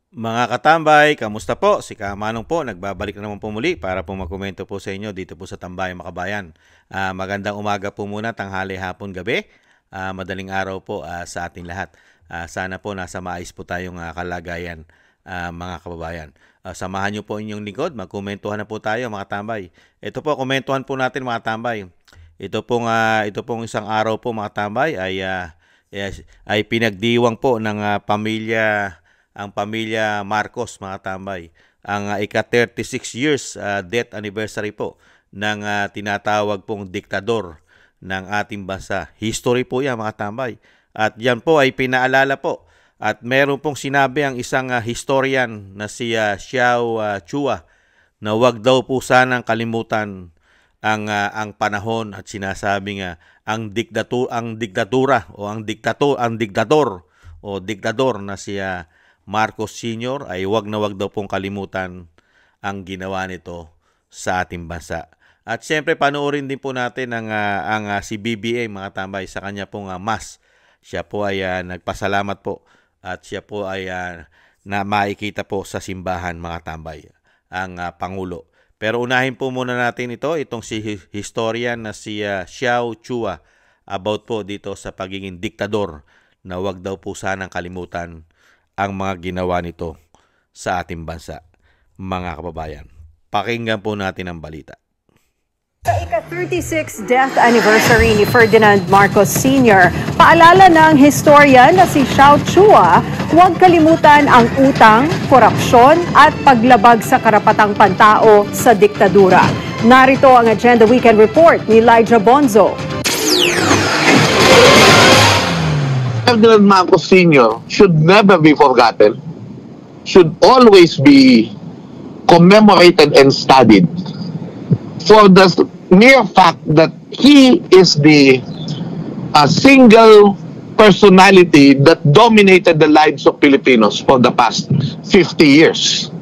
Mga katambay, kamusta po? Si Kamanong po, nagbabalik na naman po muli para po magkomento po sa inyo dito po sa Tambayang Makabayan. Magandang umaga po muna, tanghali, hapon, gabi. Madaling araw po sa ating lahat. Sana po nasa maayos po tayong kalagayan, mga kababayan. Samahan niyo po inyong lingkod, magkomentuhan na po tayo mga tambay. Ito po, komentuhan po natin mga tambay. Ito pong isang araw po mga tambay ay pinagdiwang po ng ang pamilya Marcos mga tambay. Ang ika-36 years death anniversary po ng tinatawag pong diktador ng ating bansa. History po yan mga tambay. At yan po ay pinaalala po. At meron pong sinabi ang isang historian na si Xiao Chua na wag daw po sanang kalimutan ang panahon at sinasabi nga ang diktadura o ang diktador na si Marcos Sr. ay wag na wag daw pong kalimutan ang ginawa nito sa ating bansa. At siyempre panoorin din po natin ang si BBM mga tambay sa kanya pong mass. Siya po ay nagpasalamat po at siya po ay na makikita po sa simbahan mga tambay ang Pangulo. Pero unahin po muna natin itong si historian na si Xiao Chua about po dito sa pagiging diktador na wag daw po sanang kalimutan ang mga ginawa nito sa ating bansa, mga kababayan. Pakinggan po natin ang balita. Sa ika-36 death anniversary ni Ferdinand Marcos Sr., paalala ng historian na si Xiao Chua, huwag kalimutan ang utang, korupsyon at paglabag sa karapatang pantao sa diktadura. Narito ang Agenda Weekend Report ni Elijah Bonzo. Ferdinand Marcos Sr. should never be forgotten, should always be commemorated and studied for the mere fact that he is the single personality that dominated the lives of Filipinos for the past 50 years.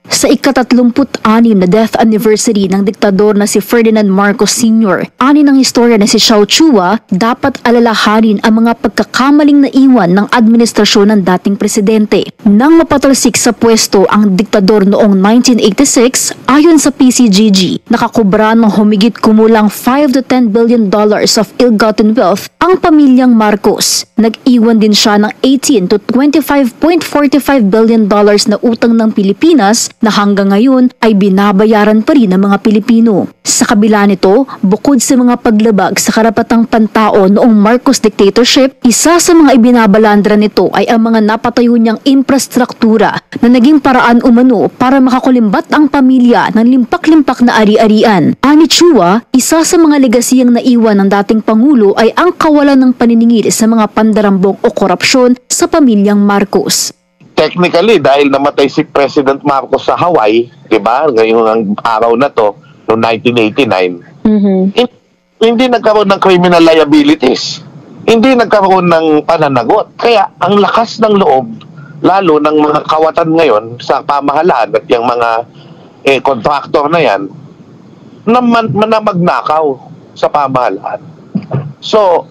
Sa ika-36 na death anniversary ng diktador na si Ferdinand Marcos Sr., ani ng istorya na si Xiao Chua, dapat alalahanin ang mga pagkakamaling naiwan ng administrasyon ng dating presidente. Nang mapatalsik sa pwesto ang diktador noong 1986, ayon sa PCGG, nakakubra ng humigit kumulang $5 to $10 billion of ill-gotten wealth ang pamilyang Marcos. Nag-iwan din siya ng $18 to $25.45 billion na utang ng Pilipinas na hanggang ngayon ay binabayaran pa rin ng mga Pilipino. Sa kabila nito, bukod sa mga paglabag sa karapatang pantao noong Marcos dictatorship, isa sa mga ibinabalandra nito ay ang mga napatayo niyang infrastruktura na naging paraan umano para makakulimbat ang pamilya ng limpak-limpak na ari-arian. Ani Chua, isa sa mga legasiyang naiwan ng dating Pangulo ay ang kawalan ng paniningil sa mga pandarambong o korupsyon sa pamilyang Marcos. Technically, dahil namatay si President Marcos sa Hawaii, di ba, ngayong ang araw na to, noong 1989, hindi nagkaroon ng criminal liabilities. Hindi nagkaroon ng pananagot. Kaya ang lakas ng loob, lalo ng mga kawatan ngayon sa pamahalaan at yung mga contractor na yan, na magnakaw sa pamahalaan. So,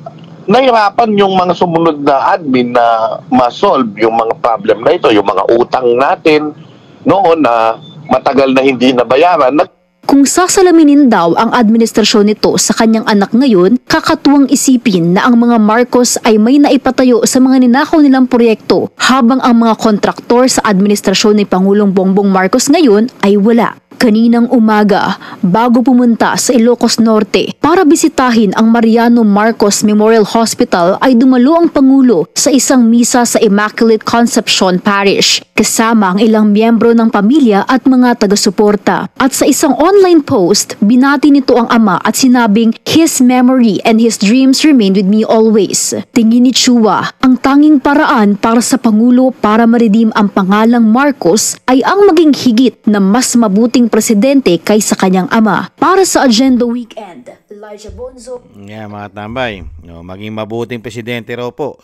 nahirapan yung mga sumunod na admin na ma-solve yung mga problem na ito, yung mga utang natin noon na matagal na hindi nabayaran. Kung sasalaminin daw ang administrasyon nito sa kanyang anak ngayon, kakatuwang isipin na ang mga Marcos ay may naipatayo sa mga ninakaw nilang proyekto, habang ang mga kontraktor sa administrasyon ni Pangulong Bongbong Marcos ngayon ay wala. Kaninang umaga, bago pumunta sa Ilocos Norte para bisitahin ang Mariano Marcos Memorial Hospital, ay dumalo ang Pangulo sa isang misa sa Immaculate Conception Parish, kasama ang ilang miyembro ng pamilya at mga taga-suporta. At sa isang online post, binati nito ang ama at sinabing, "His memory and his dreams remain with me always." Tingin ni Chua, ang tanging paraan para sa Pangulo para ma-redeem ang pangalang Marcos ay ang maging higit na mas mabuting presidente kaysa kanyang ama. Para sa Agenda Weekend, Elijah Bonzo. Mga tambay, maging mabuting presidente raw po.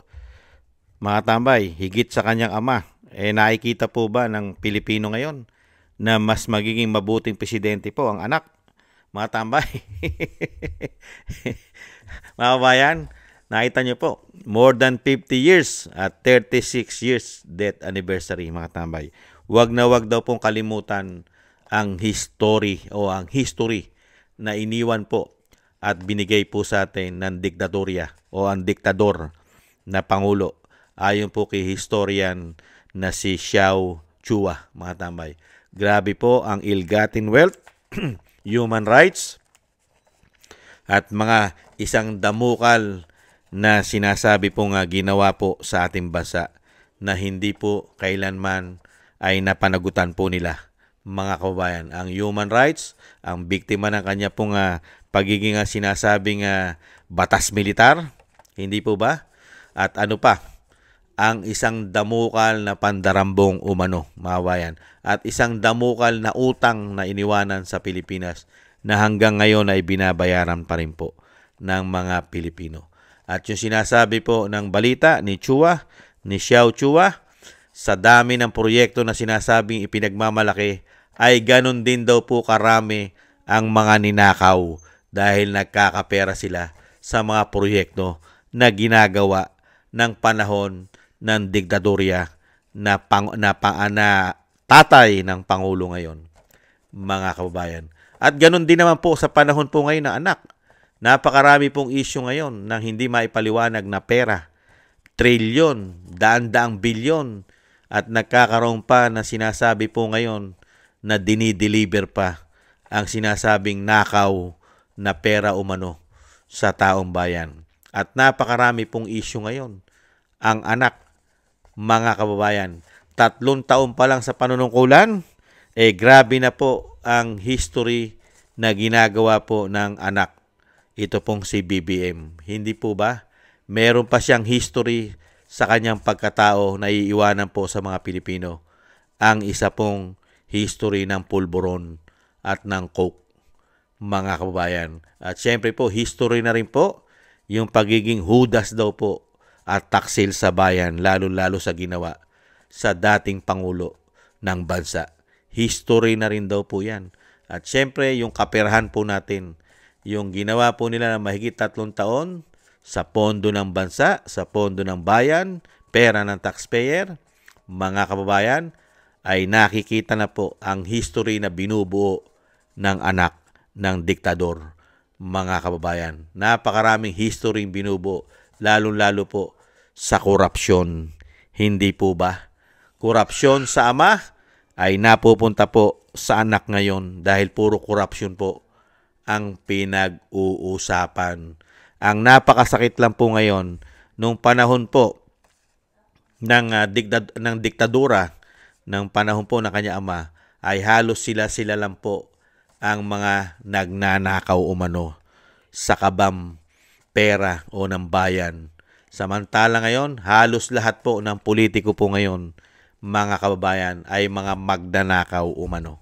Mga tambay, higit sa kanyang ama. Nakikita po ba ng Pilipino ngayon na mas magiging mabuting presidente po ang anak? Mga tambay. Mga kabayan, Nakita niyo po, more than 50 years at 36 years death anniversary, mga tambay. Wag na wag daw pong kalimutan ang history na iniwan po at binigay po sa atin ng diktatorya o ang diktador na Pangulo. Ayon po kay historian na si Xiao Chua, mga tambay. Grabe po ang ill-gotten wealth, human rights, at mga isang damukal na sinasabi po nga ginawa po sa ating bansa na hindi po kailanman ay napanagutan po nila, mga kababayan. Ang human rights, ang biktima ng kanya pong pagiging sinasabing batas militar, hindi po ba? At ano pa, ang isang damukal na pandarambong umano, mga kababayan, at isang damukal na utang na iniwanan sa Pilipinas na hanggang ngayon ay binabayaran pa rin po ng mga Pilipino. At yung sinasabi po ng balita ni Chua, ni Xiao Chua, sa dami ng proyekto na sinasabing ipinagmamalaki, ay ganun din daw po karami ang mga ninakaw dahil nagkakapera sila sa mga proyekto na ginagawa ng panahon ng diktadorya na tatay ng Pangulo ngayon, mga kababayan. At ganun din naman po sa panahon po ngayon na anak. Napakarami pong issue ngayon ng hindi maipaliwanag na pera. Trilyon, daan-daang bilyon. At nagkakaroon pa na sinasabi po ngayon na dinideliver pa ang sinasabing nakaw na pera umano sa taong bayan. At napakarami pong issue ngayon. Ang anak, mga kababayan, 3 taon pa lang sa panunungkulan, grabe na po ang history na ginagawa po ng anak. Ito pong si BBM. Hindi po ba? Meron pa siyang history sa kanyang pagkatao na iiwanan po sa mga Pilipino. Ang isa pong history ng pulburon at ng coke, mga kababayan. At syempre po, history na rin po yung pagiging hudas daw po at taksil sa bayan, lalo-lalo sa ginawa sa dating Pangulo ng bansa. History na rin daw po yan. At syempre, yung kaperahan po natin, yung ginawa po nila na mahigit 3 taon sa pondo ng bansa, sa pondo ng bayan, pera ng taxpayer, mga kababayan, ay nakikita na po ang history na binubuo ng anak ng diktador, mga kababayan. Napakaraming history binubuo, lalo-lalo po sa korupsyon. Hindi po ba? Korupsyon sa ama ay napupunta po sa anak ngayon dahil puro korupsyon po ang pinag-uusapan. Ang napakasakit lang po ngayon, nung panahon po ng diktadura, ng panahon po ng kanya ama, ay halos sila lang po ang mga nagnanakaw umano sa kabam, pera o ng bayan. Samantala ngayon, halos lahat po ng politiko po ngayon, mga kababayan, ay mga magnanakaw umano.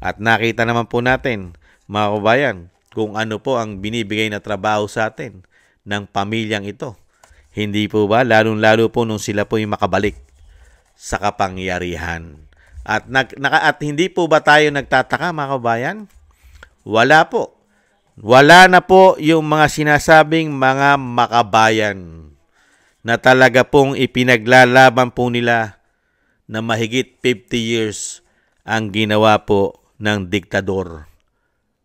At nakita naman po natin, mga kababayan, kung ano po ang binibigay na trabaho sa atin ng pamilyang ito. Hindi po ba? Lalong-lalo po nung sila po yung makabalik sa kapangyarihan. At hindi po ba tayo nagtataka, mga kababayan? Wala po. Wala na po yung mga sinasabing mga makabayan na talaga pong ipinaglalaban po nila na mahigit 50 years ang ginawa po ng diktador.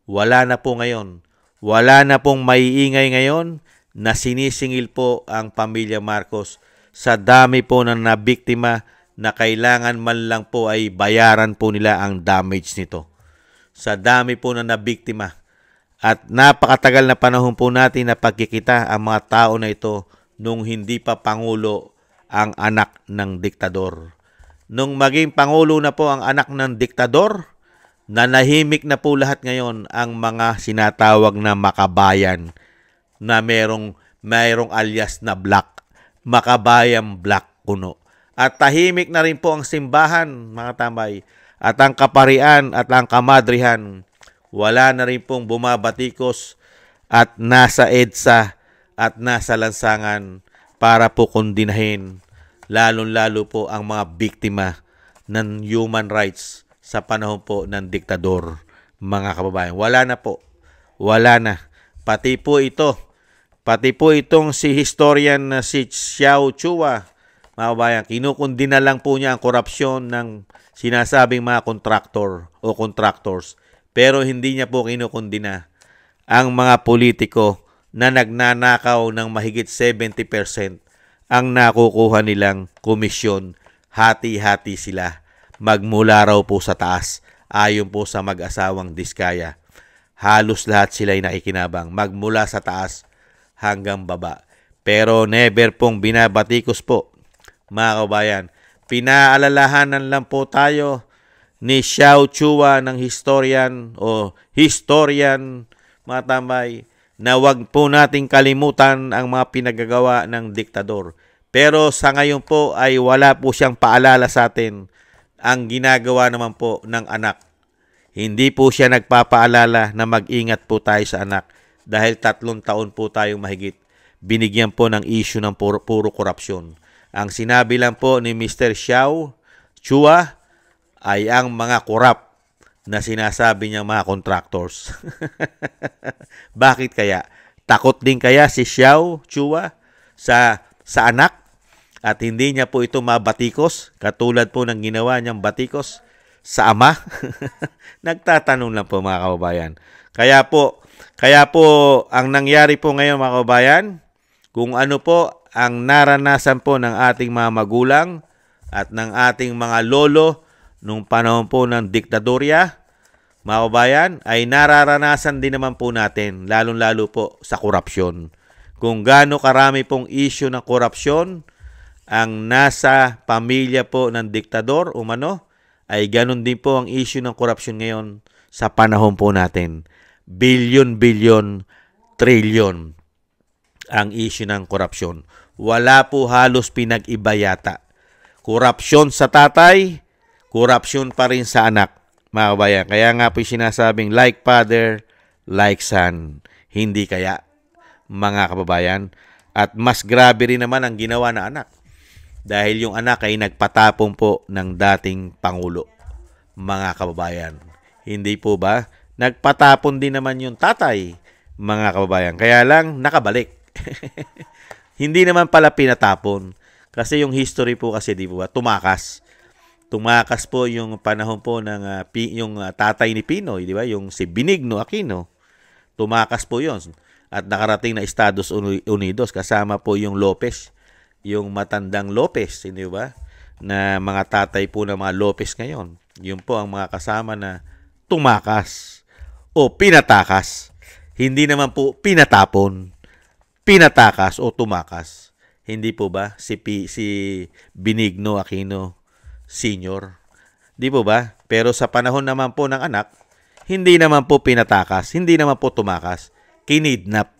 Wala na po ngayon. Wala na pong maiingay ngayon na sinisingil po ang pamilya Marcos sa dami po ng nabiktima na kailangan man lang po ay bayaran po nila ang damage nito. Sa dami po na nabiktima. At napakatagal na panahon po natin na pagkikita ang mga tao na ito nung hindi pa Pangulo ang anak ng diktador. Nung maging Pangulo na po ang anak ng diktador, nanahimik na po lahat ngayon ang mga sinatawag na makabayan na mayroong alias na black, makabayang black kuno. At tahimik na rin po ang simbahan, mga tambay, at ang kaparian at ang kamadrihan. Wala na rin pong bumabatikos at nasa EDSA at nasa lansangan para po kondinahin, lalong-lalo po ang mga biktima ng human rights sa panahon po ng diktador, mga kababayan. Wala na po. Wala na. Pati po ito, Pati po itong si historian na si Xiao Chua, mga kabayan, kinukundina lang po niya ang korupsyon ng sinasabing mga kontraktor o contractors. Pero hindi niya po kinukundina ang mga politiko na nagnanakaw ng mahigit 70% ang nakukuha nilang komisyon. Hati-hati sila. Magmula raw po sa taas, ayon po sa mag-asawang Diskaya. Halos lahat sila ay nakikinabang. Magmula sa taas hanggang baba. Pero never pong binabatikos po, mga kabayan. Pinaalalahanan lang po tayo ni Xiao Chua ng historian o historian, mga tambay, na wag po nating kalimutan ang mga pinagagawa ng diktador. Pero sa ngayon po ay wala po siyang paalala sa atin ang ginagawa naman po ng anak. Hindi po siya nagpapaalala na mag-ingat po tayo sa anak dahil 3 taon po tayong mahigit binigyan po ng issue ng puro korupsyon. Ang sinabi lang po ni Mr. Xiao Chua ay ang mga korap na sinasabi niyang mga contractors. Bakit kaya? Takot din kaya si Xiao Chua sa anak at hindi niya po ito mabatikos katulad po ng ginawa niyang batikos sa ama? Nagtatanong lang po, mga kababayan. Kaya po ang nangyari po ngayon, mga kababayan, kung ano po ang naranasan po ng ating mga magulang at ng ating mga lolo nung panahon po ng diktadorya, mga kababayan, ay nararanasan din naman po natin, lalong-lalo po sa korupsyon. Kung gaano karami pong issue ng korupsyon ang nasa pamilya po ng diktador umano, ay ganun din po ang issue ng korupsyon ngayon sa panahon po natin. Bilyon, trilyon ang issue ng korupsyon. Wala po halos pinag-iba yata. Korupsyon sa tatay, korupsyon pa rin sa anak, mga kabayan. Kaya nga po sinasabing like father, like son. Hindi kaya, mga kababayan. At mas grabe rin naman ang ginawa na anak. Dahil yung anak ay nagpatapon po ng dating Pangulo, mga kababayan. Hindi po ba? Nagpatapon din naman yung tatay, mga kababayan. Kaya lang nakabalik. Hindi naman pala pinatapon. Kasi yung history po kasi, di po ba, tumakas. Tumakas po yung panahon po ng yung tatay ni Pinoy, di ba? Yung si Benigno Aquino. Tumakas po yon at nakarating na Estados Unidos kasama po yung Lopez, yung matandang Lopez, hindi ba? Na mga tatay po ng mga Lopez ngayon. Yun po ang mga kasama na tumakas o pinatakas. Hindi naman po pinatapon. Pinatakas o tumakas. Hindi po ba si Benigno Aquino Sr.? Di po ba? Pero sa panahon naman po ng anak, hindi naman po pinatakas, hindi naman po tumakas. Kinidnap.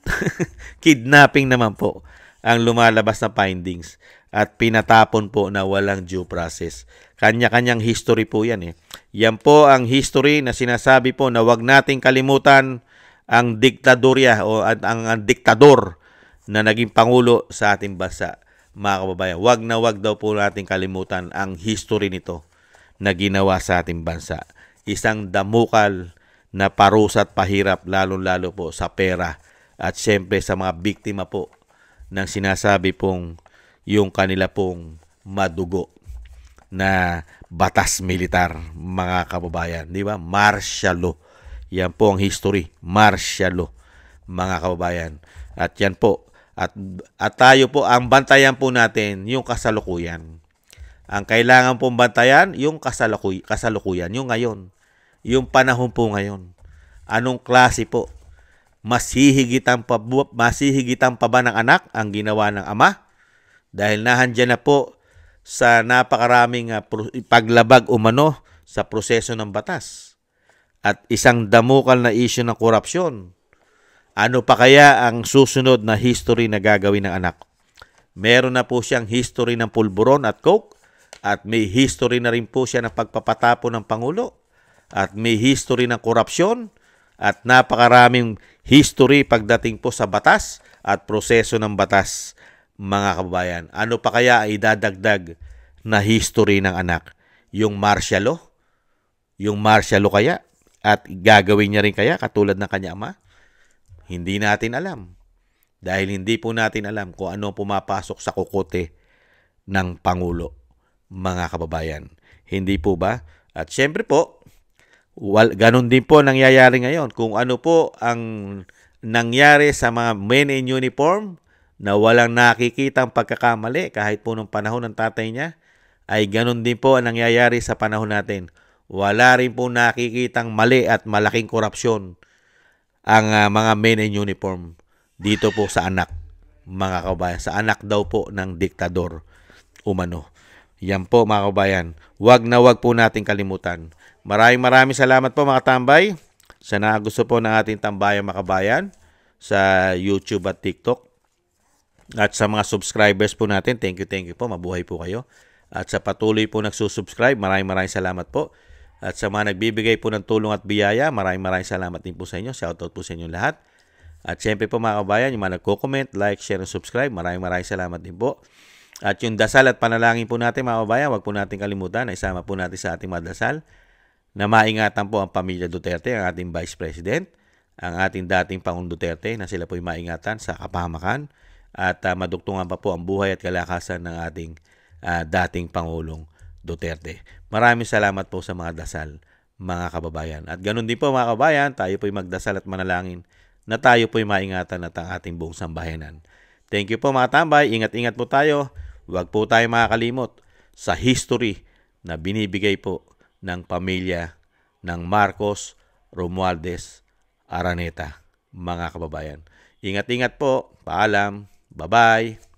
Kidnapping naman po ang lumalabas na findings at pinatapon po na walang due process. Kanya-kanyang history po yan eh. Yan po ang history na sinasabi po na wag nating kalimutan ang diktadorya o ang diktador na naging pangulo sa ating bansa, mga kababayan. Wag daw po nating kalimutan ang history nito na ginawa sa ating bansa. Isang damukal na parusa at pahirap lalo-lalo po sa pera at siyempre sa mga biktima po ng sinasabi pong yung kanila pong madugo na batas militar, mga kababayan. Di ba? Martial law. Yan po ang history. Martial law, mga kababayan. At yan po. At tayo po, ang bantayan po natin yung kasalukuyan. Ang kailangan pong bantayan, yung kasalukuyan, yung ngayon. Yung panahon po ngayon. Anong klase po? Masihigitan pa ba ng anak ang ginawa ng ama? Dahil nahandyan na po sa napakaraming paglabag umano sa proseso ng batas. At isang damukal na issue ng korupsyon. Ano pa kaya ang susunod na history na gagawin ng anak? Meron na po siyang history ng pulburon at coke. At may history na rin po siya ng pagpapatapo ng Pangulo. At may history ng korupsyon. At napakaraming history pagdating po sa batas at proseso ng batas, mga kababayan. Ano pa kaya ay idadagdag na history ng anak? Yung martial law? Yung martial law kaya? At gagawin niya rin kaya katulad ng kanya ama? Hindi natin alam. Dahil hindi po natin alam kung ano pumapasok sa kukote ng Pangulo, mga kababayan. Hindi po ba? At syempre po, ganun din po nangyayari ngayon. Kung ano po ang nangyari sa mga men in uniform na walang nakikitang pagkakamali kahit po nung panahon ng tatay niya, ay ganun din po ang nangyayari sa panahon natin. Wala rin po nakikitang mali at malaking korupsyon ang mga men in uniform dito po sa anak, mga kabayan. Sa anak daw po ng diktador umano. Yan po mga kabayan. Wag na wag po natin kalimutan. Maraming salamat po mga tambay sa nagusto po ng ating Tambayang Makabayan sa YouTube at TikTok. At sa mga subscribers po natin, thank you po. Mabuhay po kayo. At sa patuloy po nagsusubscribe, maraming salamat po. At sa mga nagbibigay po ng tulong at biyaya, maraming salamat din po sa inyo. Shoutout po sa inyo lahat. At syempre po mga kabayan, yung mga nagko-comment, like, share, and subscribe, maraming salamat din po. At yung dasal at panalangin po natin mga kabayan, wag po natin kalimutan na isama po natin sa ating mga dasal na maingatan po ang pamilya Duterte, ang ating Vice President, ang ating dating Pangulong Duterte na sila po ay maingatan sa kapahamakan at madugtungan pa po ang buhay at kalakasan ng ating dating Pangulong Duterte. Maraming salamat po sa mga dasal, mga kababayan. At ganun din po mga kababayan, tayo po ay magdasal at manalangin na tayo po ay maingatan at ang ating buong sambayanan. Thank you po mga tambay. Ingat-ingat po tayo. Huwag po tayo makakalimot sa history na binibigay po ng pamilya ng Marcos Romualdez Araneta, mga kababayan. Ingat-ingat po. Paalam. Bye-bye.